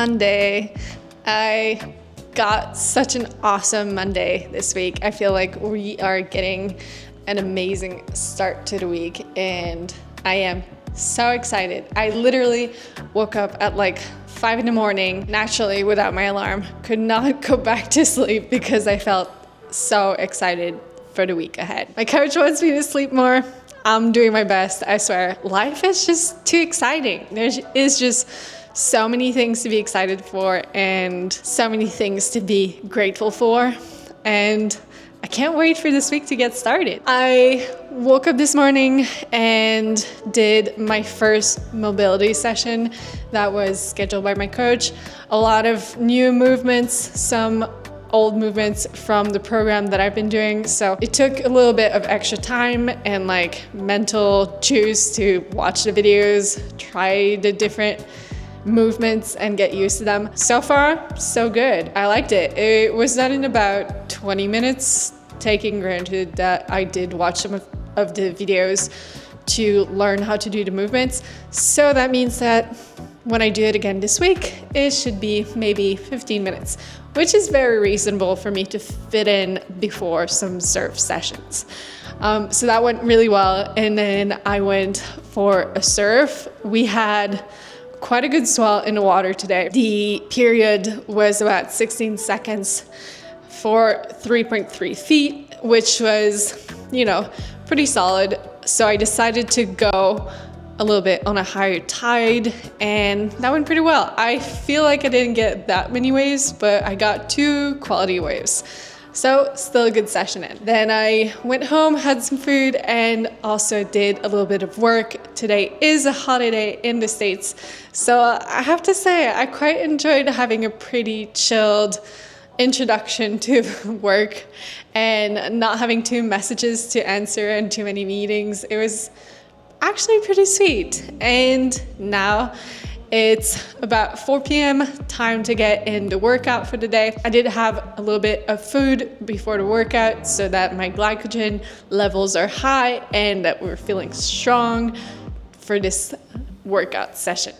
Monday. I got such an awesome Monday this week. I feel like we are getting an amazing start to the week and I am so excited. I literally woke up at like 5 in the morning, naturally without my alarm, could not go back to sleep because I felt so excited for the week ahead. My coach wants me to sleep more. I'm doing my best, I swear. Life is just too exciting. There is just so many things to be excited for and so many things to be grateful for. And I can't wait for this week to get started. I woke up this morning and did my first mobility session that was scheduled by my coach. A lot of new movements, some old movements from the program that I've been doing. So it took a little bit of extra time and like mental juice to watch the videos, try the different movements and get used to them. So far, so good. I liked it. It was done in about 20 minutes, taking granted that I did watch some of the videos to learn how to do the movements. So that means that when I do it again this week, it should be maybe 15 minutes, which is very reasonable for me to fit in before some surf sessions. So that went really well. And then I went for a surf. We had quite a good swell in the water today. The period was about 16 seconds for 3.3 feet, which was, pretty solid. So I decided to go a little bit on a higher tide and that went pretty well. I feel like I didn't get that many waves, but I got 2 quality waves. So still a good session in. Then I went home, had some food, and also did a little bit of work. Today is a holiday in the States. So I have to say, I quite enjoyed having a pretty chilled introduction to work and not having 2 messages to answer and too many meetings. It was actually pretty sweet. And now it's about 4 p.m. time to get in the workout for the day. I did have a little bit of food before the workout so that my glycogen levels are high and that we're feeling strong for this workout session.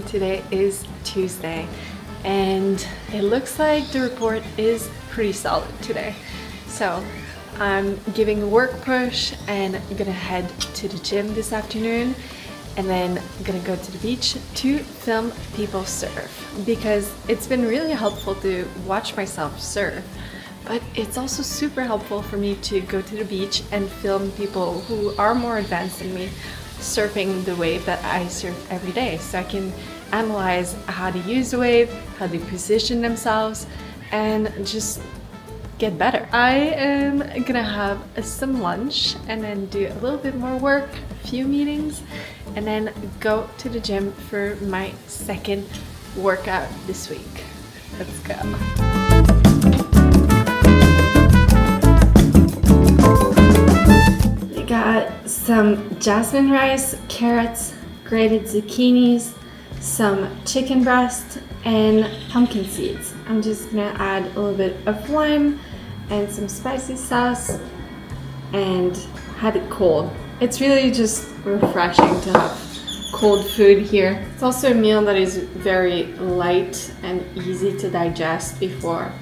Today is Tuesday and it looks like the report is pretty solid today. So I'm giving a work push and I'm gonna head to the gym this afternoon and then I'm gonna go to the beach to film people surf because it's been really helpful to watch myself surf, but it's also super helpful for me to go to the beach and film people who are more advanced than me surfing the wave that I surf every day, so I can analyze how to use the wave, how they position themselves, and just get better. I am gonna have some lunch and then do a little bit more work, a few meetings, and then go to the gym for my second workout this week. Let's go. Got some jasmine rice, carrots, grated zucchinis, some chicken breast, and pumpkin seeds. I'm just gonna add a little bit of lime and some spicy sauce and have it cold. It's really just refreshing to have cold food here. It's also a meal that is very light and easy to digest before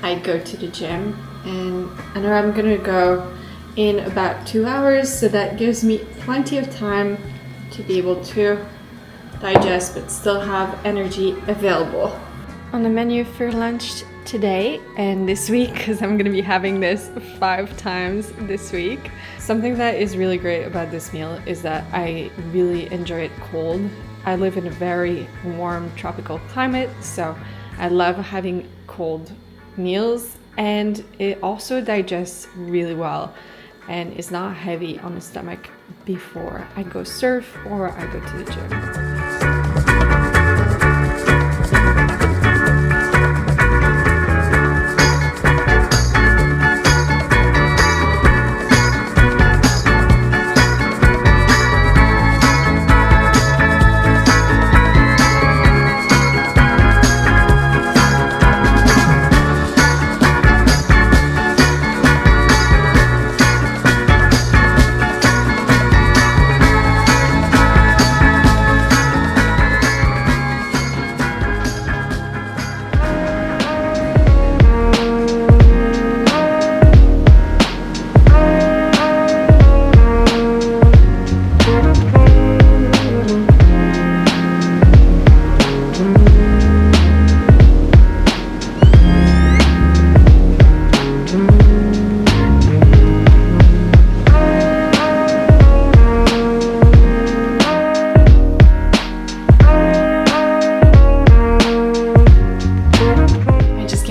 I go to the gym. And I know I'm gonna go in about 2 hours, so that gives me plenty of time to be able to digest but still have energy available. On the menu for lunch today and this week, because I'm gonna be having this 5 times this week. Something that is really great about this meal is that I really enjoy it cold. I live in a very warm tropical climate, so I love having cold meals, and it also digests really well and is not heavy on the stomach before I go surf or I go to the gym.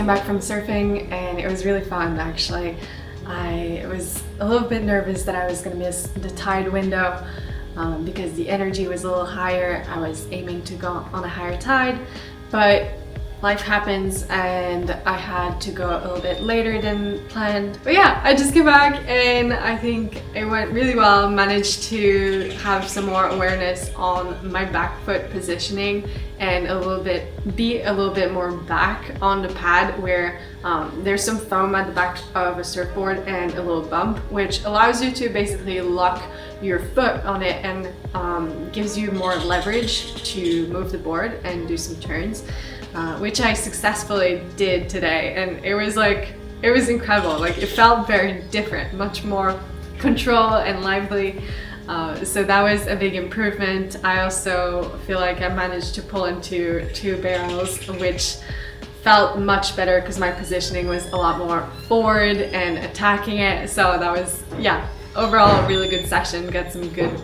Back from surfing, and it was really fun actually. I was a little bit nervous that I was going to miss the tide window because the energy was a little higher. I was aiming to go on a higher tide, but life happens and I had to go a little bit later than planned. But yeah, I just came back and I think it went really well. Managed to have some more awareness on my back foot positioning and be a little bit more back on the pad, where there's some foam at the back of a surfboard and a little bump, which allows you to basically lock your foot on it and gives you more leverage to move the board and do some turns. Which I successfully did today, and it was incredible. Like, it felt very different, much more control and lively. So that was a big improvement. I also feel like I managed to pull into 2 barrels, which felt much better because my positioning was a lot more forward and attacking it. So that was, yeah, overall a really good session. Got some good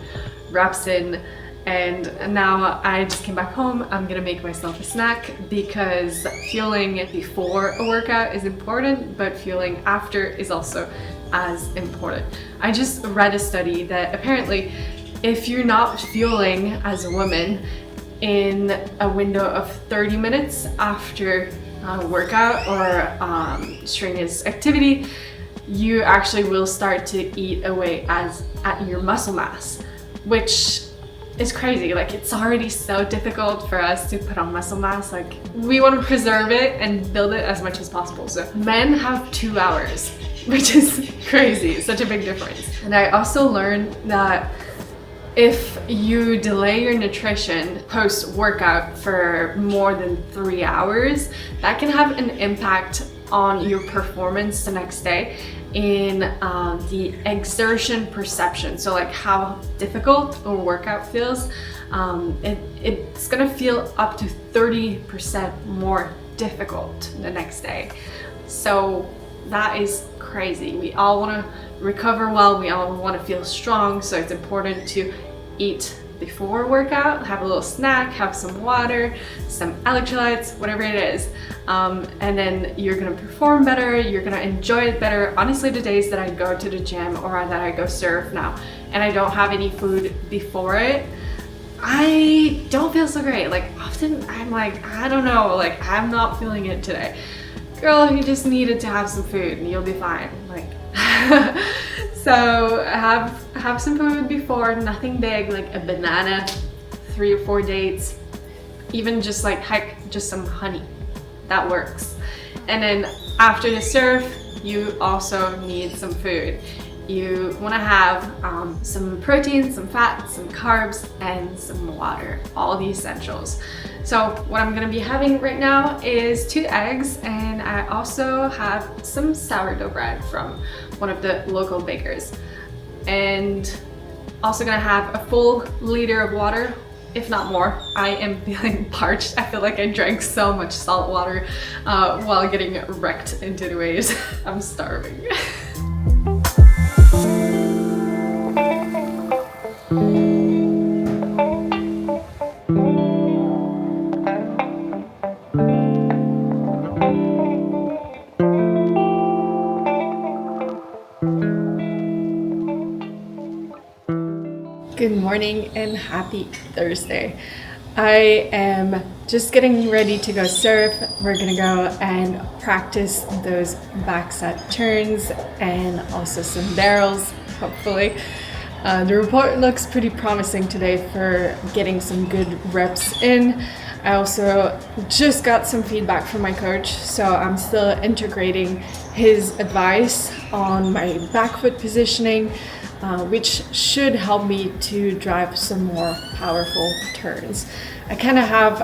reps in. And now I just came back home. I'm gonna make myself a snack because fueling before a workout is important, but fueling after is also as important. I just read a study that apparently if you're not fueling as a woman in a window of 30 minutes after a workout or strenuous activity, you actually will start to eat away at your muscle mass, which is crazy. Like, it's already so difficult for us to put on muscle mass. Like, we want to preserve it and build it as much as possible. So men have 2 hours, which is crazy. It's such a big difference. And I also learned that if you delay your nutrition post-workout for more than 3 hours, that can have an impact on your performance the next day in the exertion perception. So like how difficult a workout feels, it's gonna feel up to 30% more difficult the next day. So that is crazy. We all want to recover well, we all want to feel strong, so it's important to eat before workout, have a little snack, have some water, some electrolytes, whatever it is, and then you're gonna perform better, you're gonna enjoy it better. Honestly, the days that I go to the gym or that I go surf now and I don't have any food before it, I don't feel so great. Like, often I'm like, I don't know, like, I'm not feeling it today. Girl, you just needed to have some food and you'll be fine. Like, So have some food before, nothing big, like a banana, 3 or 4 dates, even just like hike just some honey. That works. And then after the surf, you also need some food. You want to have some protein, some fat, some carbs, and some water, all the essentials. So what I'm going to be having right now is 2 eggs, and I also have some sourdough bread from one of the local bakers. And also going to have a full liter of water, if not more. I am feeling parched. I feel like I drank so much salt water while getting wrecked into the waves. I'm starving. Good morning and happy Thursday. I am just getting ready to go surf. We're gonna go and practice those backside turns and also some barrels, hopefully. The report looks pretty promising today for getting some good reps in. I also just got some feedback from my coach, so I'm still integrating his advice on my back foot positioning, which should help me to drive some more powerful turns. I kind of have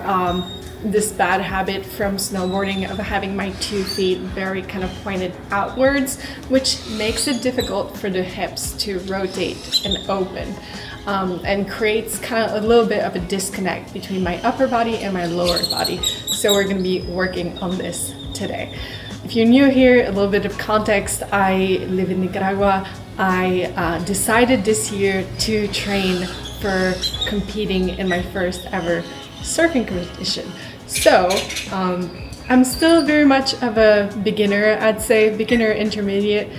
this bad habit from snowboarding of having my 2 feet very kind of pointed outwards, which makes it difficult for the hips to rotate and open, and creates kind of a little bit of a disconnect between my upper body and my lower body. So we're going to be working on this today. If you're new here, a little bit of context. I live in Nicaragua. I decided this year to train for competing in my first ever surfing competition. So I'm still very much of a beginner, I'd say, beginner intermediate.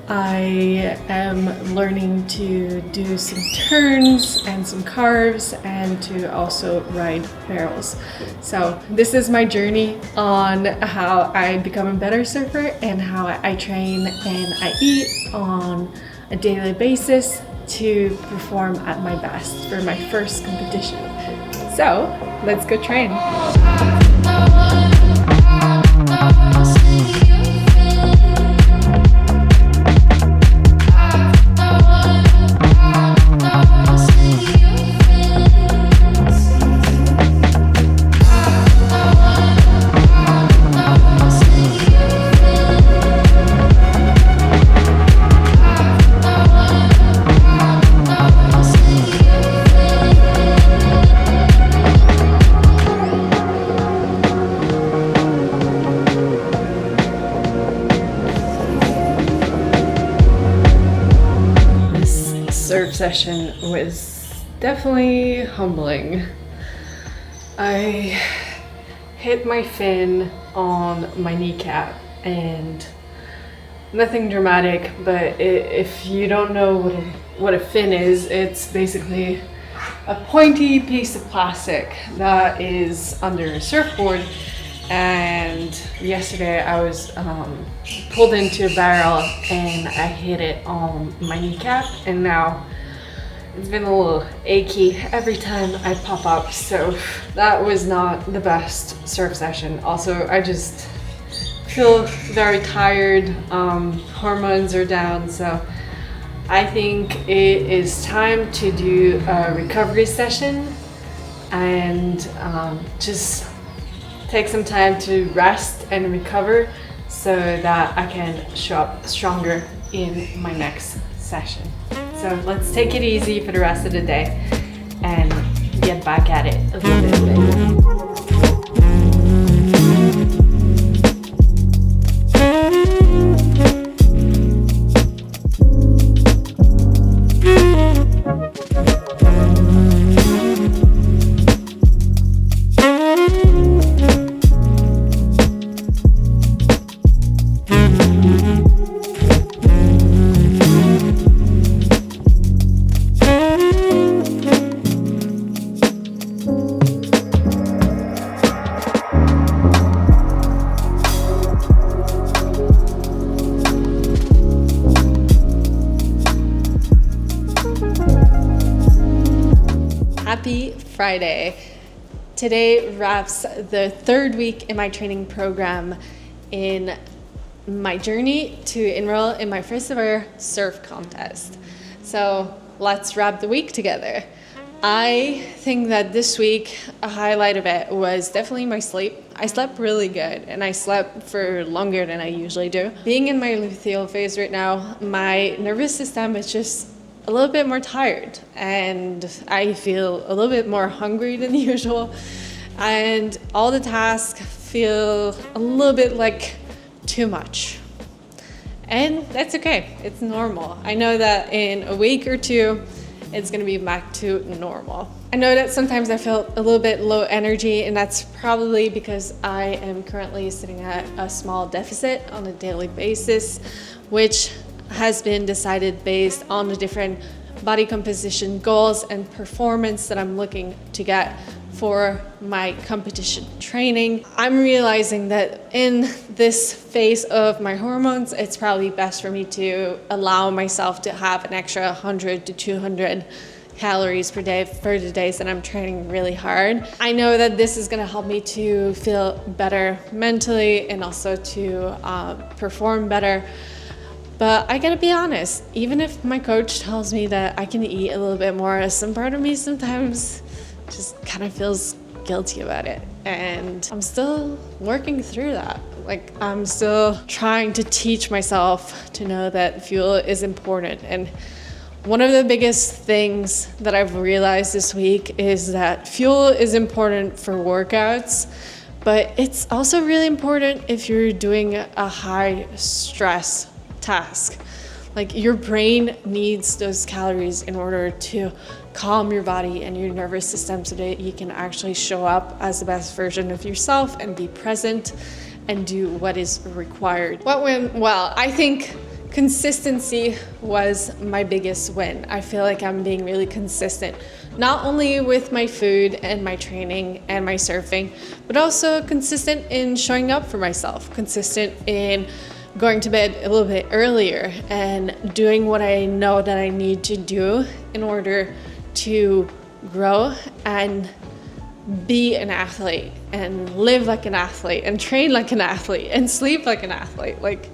I am learning to do some turns and some carves and to also ride barrels. So this is my journey on how I become a better surfer and how I train and I eat on a daily basis to perform at my best for my first competition. So let's go train. Surf session was definitely humbling. I hit my fin on my kneecap, and nothing dramatic, but if you don't know what a fin is, it's basically a pointy piece of plastic that is under a surfboard. And yesterday I was pulled into a barrel and I hit it on my kneecap, and now it's been a little achy every time I pop up, so that was not the best surf session. Also, I just feel very tired, hormones are down, so I think it is time to do a recovery session and just take some time to rest and recover so that I can show up stronger in my next session. So let's take it easy for the rest of the day and get back at it a little bit later. Friday. Today wraps the third week in my training program in my journey to enroll in my first ever surf contest. So let's wrap the week together. I think that this week, a highlight of it was definitely my sleep. I slept really good, and I slept for longer than I usually do. Being in my luteal phase right now, my nervous system is just a little bit more tired, and I feel a little bit more hungry than usual, and all the tasks feel a little bit like too much. And that's okay, it's normal. I know that in a week or two, it's gonna be back to normal. I know that sometimes I feel a little bit low energy, and that's probably because I am currently sitting at a small deficit on a daily basis, which has been decided based on the different body composition goals and performance that I'm looking to get for my competition training. I'm realizing that in this phase of my hormones, it's probably best for me to allow myself to have an extra 100 to 200 calories per day for the days that I'm training really hard. I know that this is gonna help me to feel better mentally and also to perform better. But I gotta be honest, even if my coach tells me that I can eat a little bit more, some part of me sometimes just kind of feels guilty about it. And I'm still working through that. Like, I'm still trying to teach myself to know that fuel is important. And one of the biggest things that I've realized this week is that fuel is important for workouts, but it's also really important if you're doing a high stress task. Like, your brain needs those calories in order to calm your body and your nervous system so that you can actually show up as the best version of yourself and be present and do what is required. What went well? I think consistency was my biggest win. I feel like I'm being really consistent, not only with my food and my training and my surfing, but also consistent in showing up for myself, consistent in going to bed a little bit earlier and doing what I know that I need to do in order to grow and be an athlete and live like an athlete and train like an athlete and sleep like an athlete. Like,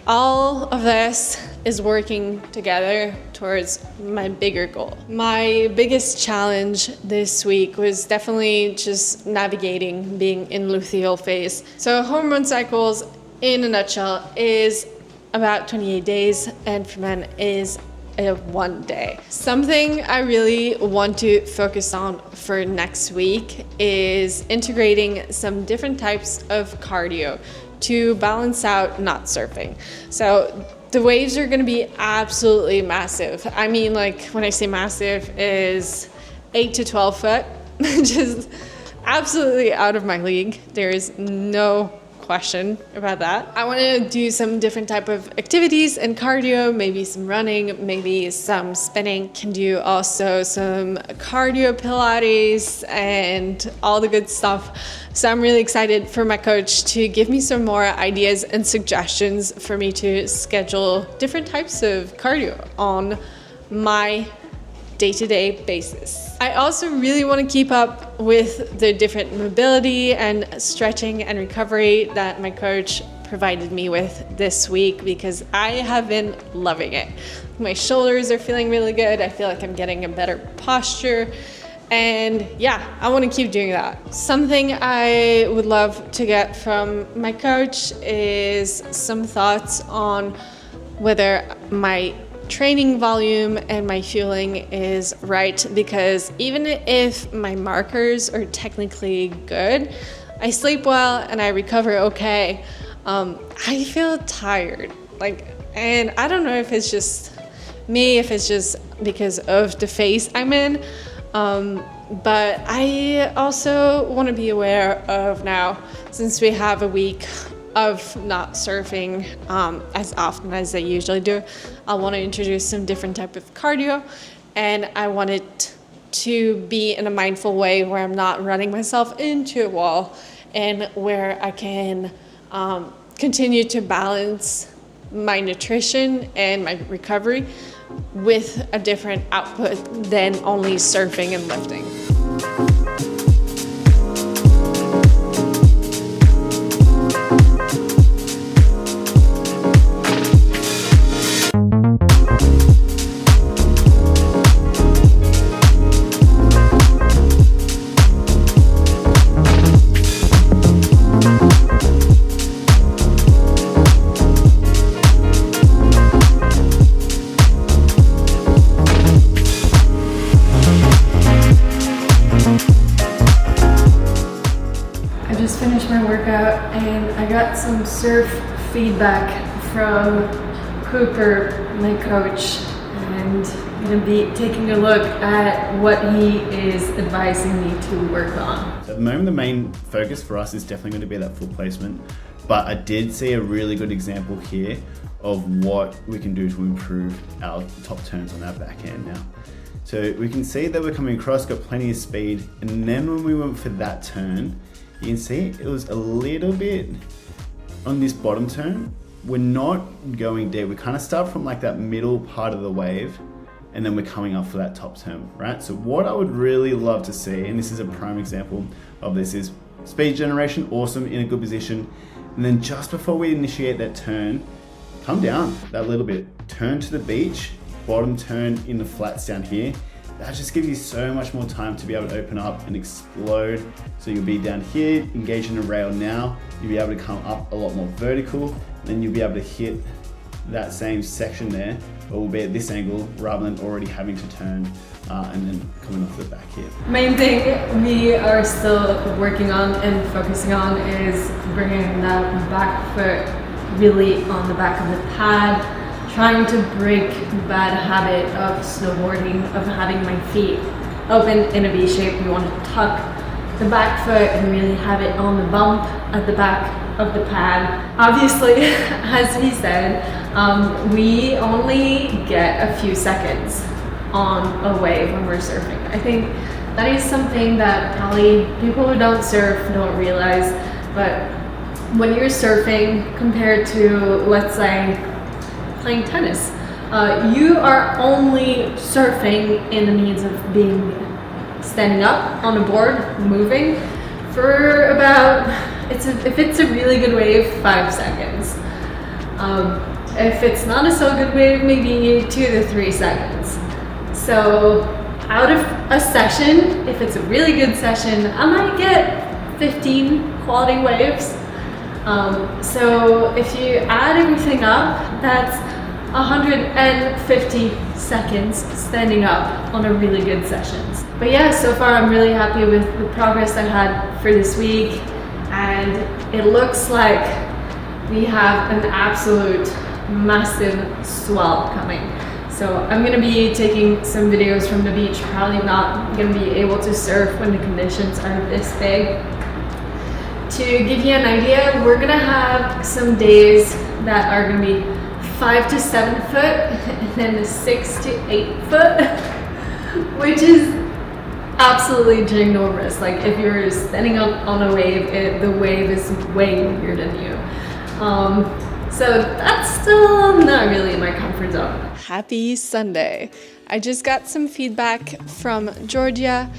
all of this is working together towards my bigger goal. My biggest challenge this week was definitely just navigating being in luteal phase. So hormone cycles, in a nutshell, is about 28 days, and for men is a 1 day. Something I really want to focus on for next week is integrating some different types of cardio to balance out not surfing. So the waves are gonna be absolutely massive. I mean, like, when I say massive, is 8 to 12 foot, which is absolutely out of my league. There is no question about that. I want to do some different type of activities and cardio, maybe some running, maybe some spinning. Can do also some cardio Pilates and all the good stuff. So I'm really excited for my coach to give me some more ideas and suggestions for me to schedule different types of cardio on my day-to-day basis. I also really want to keep up with the different mobility and stretching and recovery that my coach provided me with this week, because I have been loving it. My shoulders are feeling really good. I feel like I'm getting a better posture. And yeah, I want to keep doing that. Something I would love to get from my coach is some thoughts on whether my training volume and my fueling is right, because even if my markers are technically good, I sleep well and I recover okay, I feel tired. And I don't know if it's just me, if it's just because of the phase I'm in, but I also want to be aware of now, since we have a week of not surfing as often as I usually do, I want to introduce some different type of cardio, and I want it to be in a mindful way where I'm not running myself into a wall, and where I can continue to balance my nutrition and my recovery with a different output than only surfing and lifting. I just finished my workout and I got some surf feedback from Cooper, my coach, and I'm gonna be taking a look at what he is advising me to work on. So at the moment, the main focus for us is definitely going to be that full placement, but I did see a really good example here of what we can do to improve our top turns on our backhand now. So we can see that we're coming across, got plenty of speed, and then when we went for that turn, you can see it was a little bit on this bottom turn. We're not going deep. We kind of start from like that middle part of the wave, and then we're coming up for that top turn, right? So what I would really love to see, and this is a prime example of this, is speed generation, awesome, in a good position. And then just before we initiate that turn, come down that little bit, turn to the beach, bottom turn in the flats down here. That just gives you so much more time to be able to open up and explode. So you'll be down here, engage in a rail now. You'll be able to come up a lot more vertical. Then you'll be able to hit that same section there, but we'll be at this angle rather than already having to turn and then coming off the back here. Main thing we are still working on and focusing on is bringing that back foot really on the back of the pad, trying to break the bad habit of snowboarding, of having my feet open in a V shape. We want to tuck the back foot and really have it on the bump at the back of the pad. Obviously, as he said, we only get a few seconds on a wave when we're surfing. I think that is something that probably people who don't surf don't realize, but when you're surfing compared to, let's say, playing tennis, you are only surfing in the means of being standing up on a board, moving for about, if it's a really good wave, 5 seconds. If it's not a so good wave, maybe 2 to 3 seconds. So out of a session, if it's a really good session, I might get 15 quality waves. So if you add everything up, that's 150 seconds standing up on a really good sessions. But yeah, so far I'm really happy with the progress I had for this week, and it looks like we have an absolute massive swell coming. So I'm gonna be taking some videos from the beach, probably not gonna be able to surf when the conditions are this big. To give you an idea, we're gonna have some days that are gonna be 5 to 7 foot and then 6 to 8 foot, which is absolutely ginormous. Like if you're standing up on a wave, the wave is way bigger than you. So that's still not really in my comfort zone. Happy Sunday. I just got some feedback from Georgia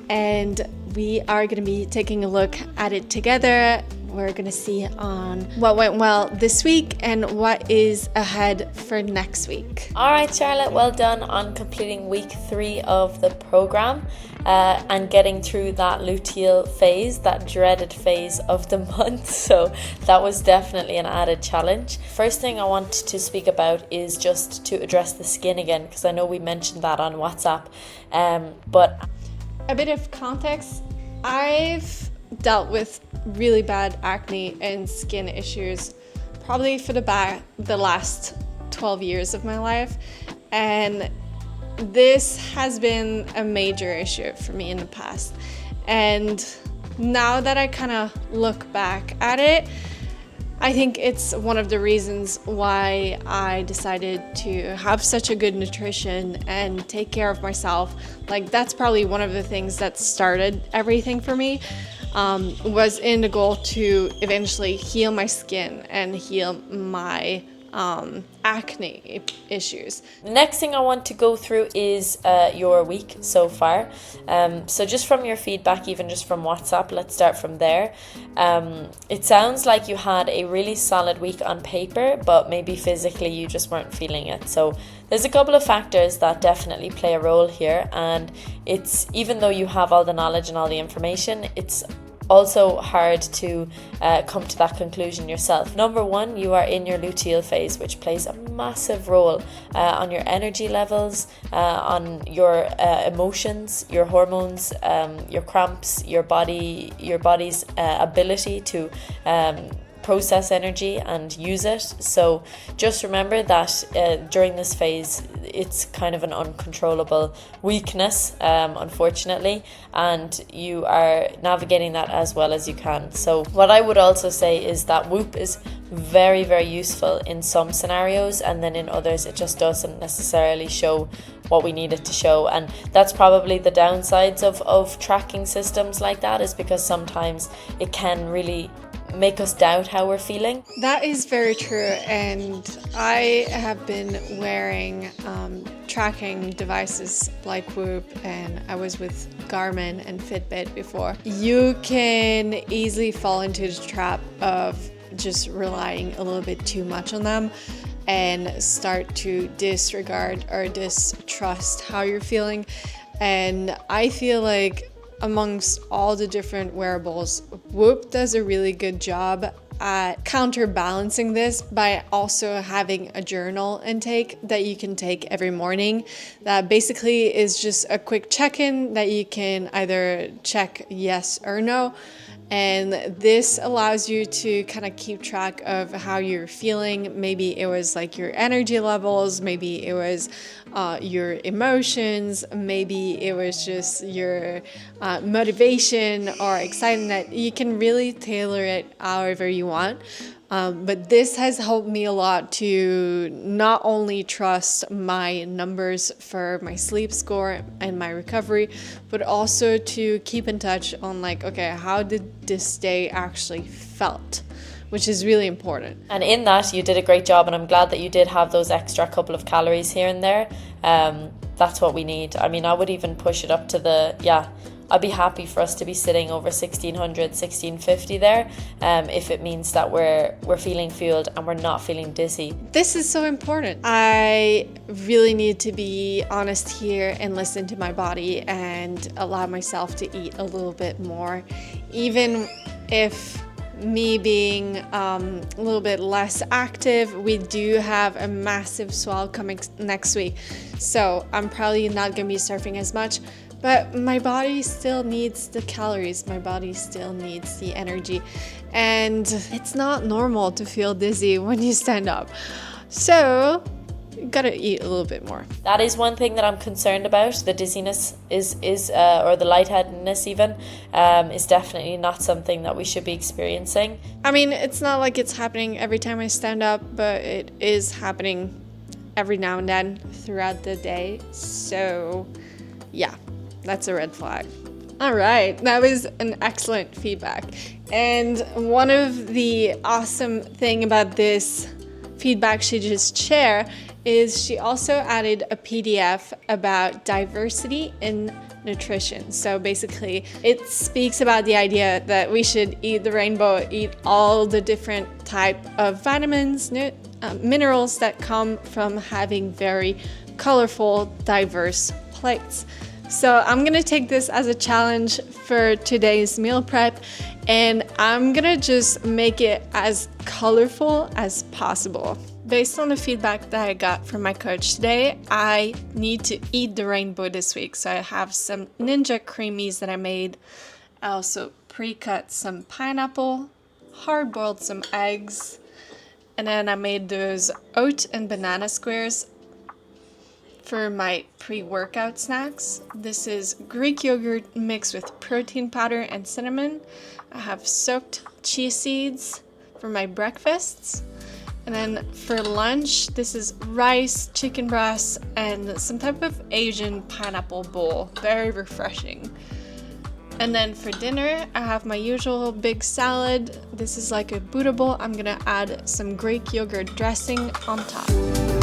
and we are going to be taking a look at it together. We're going to see on what went well this week and what is ahead for next week. All right, Charlotte, well done on completing week 3 of the program and getting through that luteal phase, that dreaded phase of the month. So that was definitely an added challenge. First thing I want to speak about is just to address the skin again, because I know we mentioned that on WhatsApp, but a bit of context, I've dealt with really bad acne and skin issues probably for the last 12 years of my life, and this has been a major issue for me in the past. And now that I kind of look back at it, I think it's one of the reasons why I decided to have such a good nutrition and take care of myself. Like that's probably one of the things that started everything for me, was in the goal to eventually heal my skin and heal my acne issues. Next thing I want to go through is your week so far. So just from your feedback, even just from WhatsApp, let's start from there. It sounds like you had a really solid week on paper, but maybe physically you just weren't feeling it. So there's a couple of factors that definitely play a role here, and it's, even though you have all the knowledge and all the information, it's also hard to come to that conclusion yourself. Number one, you are in your luteal phase, which plays a massive role on your energy levels, on your emotions, your hormones, your cramps, your body's ability to process energy and use it. So just remember that during this phase, it's kind of an uncontrollable weakness, unfortunately, and you are navigating that as well as you can. So what I would also say is that Whoop is very, very useful in some scenarios, and then in others it just doesn't necessarily show what we need it to show. And that's probably the downsides of tracking systems like that, is because sometimes it can really make us doubt how we're feeling. That is very true, and I have been wearing tracking devices like Whoop, and I was with Garmin and Fitbit before. You can easily fall into the trap of just relying a little bit too much on them and start to disregard or distrust how you're feeling. And I feel like amongst all the different wearables, Whoop does a really good job at counterbalancing this by also having a journal intake that you can take every morning. That basically is just a quick check-in that you can either check yes or no. And this allows you to kind of keep track of how you're feeling. Maybe it was like your energy levels, maybe it was your emotions, maybe it was just your motivation or excitement. You can really tailor it however you want. But this has helped me a lot to not only trust my numbers for my sleep score and my recovery, but also to keep in touch on like, okay, how did this day actually felt? Which is really important. And in that, you did a great job, and I'm glad that you did have those extra couple of calories here and there. That's what we need. I mean, I would even push it up to I'd be happy for us to be sitting over 1600, 1650 there, if it means that we're feeling fueled and we're not feeling dizzy. This is so important. I really need to be honest here and listen to my body and allow myself to eat a little bit more, even if me being a little bit less active. We do have a massive swell coming next week, so I'm probably not gonna be surfing as much. But my body still needs the calories, my body still needs the energy. And it's not normal to feel dizzy when you stand up. So you gotta eat a little bit more. That is one thing that I'm concerned about. The dizziness or the lightheadedness even, is definitely not something that we should be experiencing. I mean, it's not like it's happening every time I stand up, but it is happening every now and then throughout the day. So yeah. That's a red flag. All right, that was an excellent feedback. And one of the awesome thing about this feedback she just shared is she also added a PDF about diversity in nutrition. So basically, it speaks about the idea that we should eat the rainbow, eat all the different type of vitamins, minerals that come from having very colorful, diverse plates. So I'm gonna take this as a challenge for today's meal prep, and I'm gonna just make it as colorful as possible. Based on the feedback that I got from my coach today, I need to eat the rainbow this week. So I have some Ninja Creamies that I made. I also pre-cut some pineapple, hard-boiled some eggs, and then I made those oat and banana squares for my pre-workout snacks. This is Greek yogurt mixed with protein powder and cinnamon. I have soaked chia seeds for my breakfasts. And then for lunch, this is rice, chicken breast, and some type of Asian pineapple bowl. Very refreshing. And then for dinner, I have my usual big salad. This is like a Buddha bowl. I'm gonna add some Greek yogurt dressing on top.